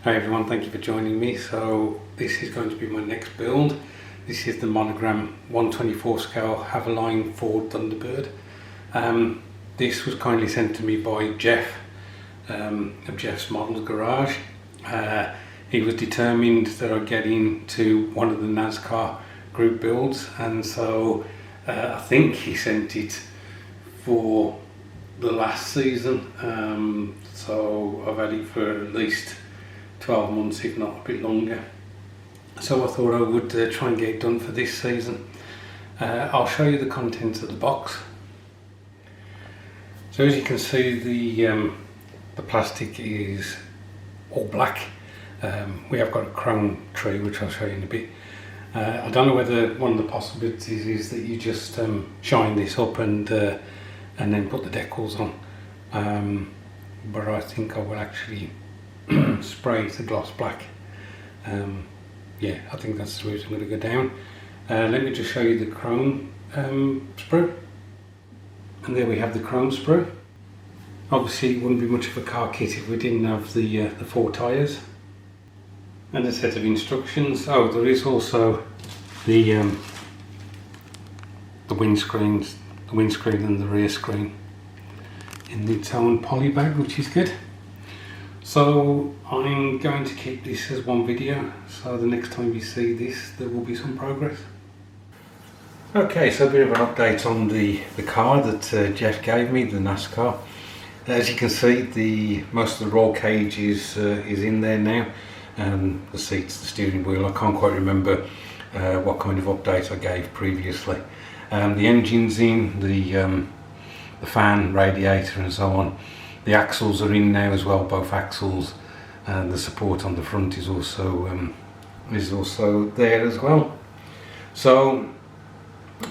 Hi everyone, thank you for joining me. So this is going to be my next build. This is the Monogram 124 scale Havoline Ford Thunderbird. This was kindly sent to me by Jeff of Jeff's Models Garage. He was determined that I'd get into one of the NASCAR group builds, and so I think he sent it for the last season. So I've had it for at least 12 months, if not a bit longer. So I thought I would try and get it done for this season. I'll show you the contents of the box. So as you can see, the plastic is all black. We have got a chrome tree, which I'll show you in a bit. I don't know whether one of the possibilities is that you just shine this up and then put the decals on. But I think I will actually spray the gloss black. Yeah, I think that's the route I'm going to go down. Let me just show you the chrome sprue. And there we have the chrome sprue. Obviously it wouldn't be much of a car kit if we didn't have the 4 tyres. And a set of instructions. Oh, there is also the windscreen and the rear screen in its own poly bag, which is good. So I'm going to keep this as one video, so the next time you see this there will be some progress. Okay, so a bit of an update on the car that Jeff gave me, the NASCAR. As you can see, most of the roll cage is in there now. The seats, the steering wheel, I can't quite remember what kind of update I gave previously. The engine's in, the fan, radiator and so on. The axles are in now as well, both axles, and the support on the front is also there as well. So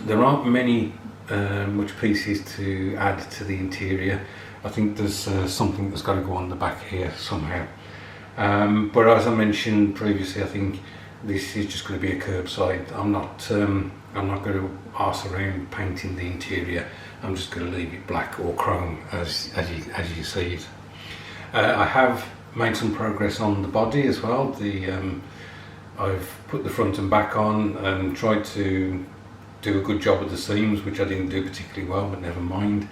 there aren't many much pieces to add to the interior. I think there's something that's got to go on the back here somehow. But as I mentioned previously, I think this is just going to be a curbside. I'm not going to arse around painting the interior. I'm just going to leave it black or chrome as you see it. I have made some progress on the body as well. I've put the front and back on and tried to do a good job of the seams, which I didn't do particularly well, but never mind.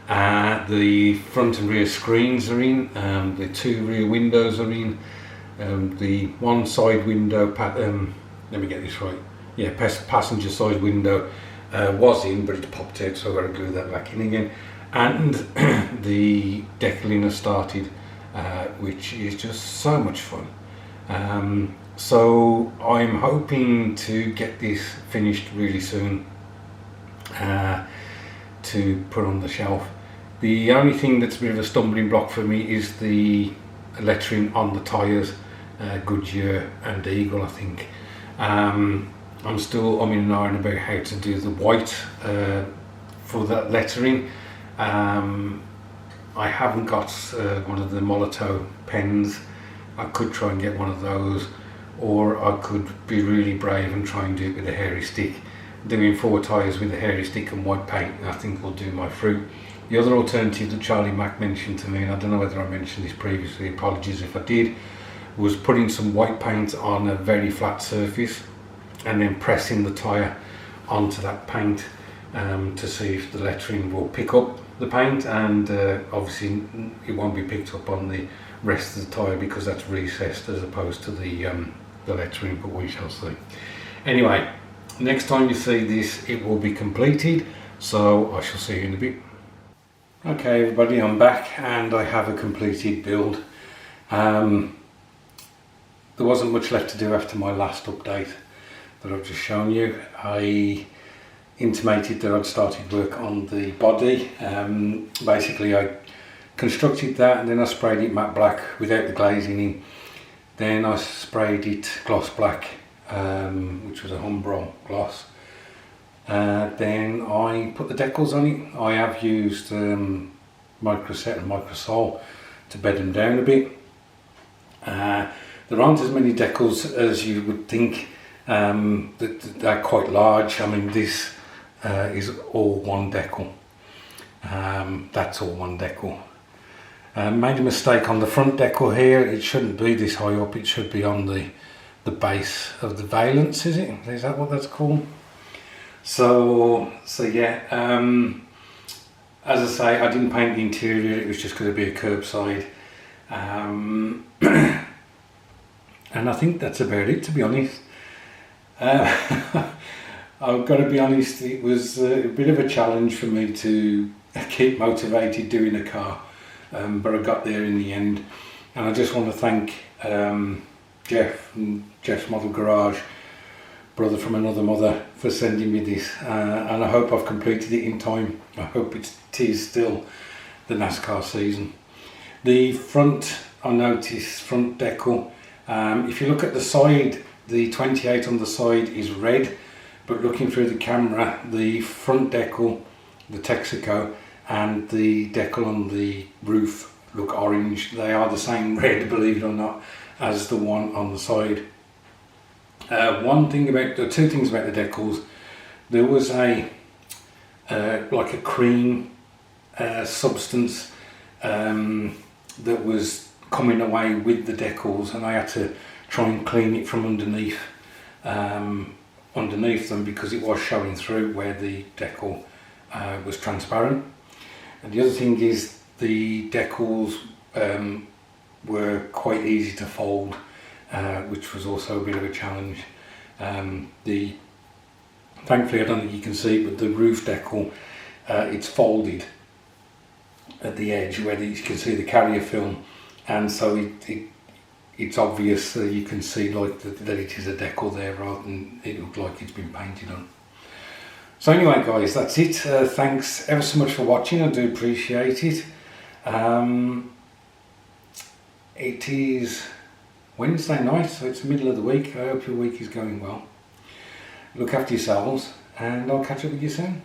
The front and rear screens are in, the 2 rear windows are in, the one side window, let me get this right, yeah, passenger side window was in, but it popped out, so I've got to glue that back in again. And the decaling has started, which is just so much fun. So I'm hoping to get this finished really soon to put on the shelf. The only thing that's a bit of a stumbling block for me is the lettering on the tyres, Goodyear and Eagle, I think. I'm still umming and ahhing about how to do the white for that lettering. I haven't got one of the Molotow pens. I could try and get one of those, or I could be really brave and try and do it with a hairy stick. Doing 4 tyres with a hairy stick and white paint, I think will do my fruit. The other alternative that Charlie Mack mentioned to me, and I don't know whether I mentioned this previously, apologies if I did, was putting some white paint on a very flat surface and then pressing the tyre onto that paint to see if the lettering will pick up the paint, and obviously it won't be picked up on the rest of the tyre because that's recessed as opposed to the lettering, but we shall see. Anyway, next time you see this it will be completed, so I shall see you in a bit. Okay everybody, I'm back and I have a completed build. There wasn't much left to do after my last update that I've just shown you. I intimated that I'd started work on the body. Basically I constructed that and then I sprayed it matte black without the glazing in. Then I sprayed it gloss black, which was a Humbrol gloss. Then I put the decals on it. I have used Microset and Microsol to bed them down a bit. There aren't as many decals as you would think. They're quite large. I mean, this is all one decal. That's all one decal. Made a mistake on the front decal here. It shouldn't be this high up. It should be on the base of the valance, is it? Is that what that's called? So yeah, as I say, I didn't paint the interior. It was just going to be a curbside, and I think that's about it, to be honest. I've got to be honest, it was a bit of a challenge for me to keep motivated doing a car, but I got there in the end. And I just want to thank Jeff and Jeff's Model Garage, brother from another mother, for sending me this, and I hope I've completed it in time. I hope it is still the NASCAR season. The front, I noticed, front decal, if you look at the side, the 28 on the side is red, but looking through the camera, the front decal, the Texaco, and the decal on the roof look orange. They are the same red, believe it or not, as the one on the side. Two things about the decals. There was like a cream substance that was coming away with the decals, and I had to try and clean it from underneath them, because it was showing through where the decal was transparent. And the other thing is the decals were quite easy to fold, which was also a bit of a challenge. Thankfully, I don't think you can see, but the roof decal, it's folded at the edge where you can see the carrier film, and so it's obvious that you can see that it is a decal there, rather than it look like it's been painted on. So anyway guys, that's it. Thanks ever so much for watching. I do appreciate it. It is Wednesday night, so it's the middle of the week. I hope your week is going well. Look after yourselves, and I'll catch up with you soon.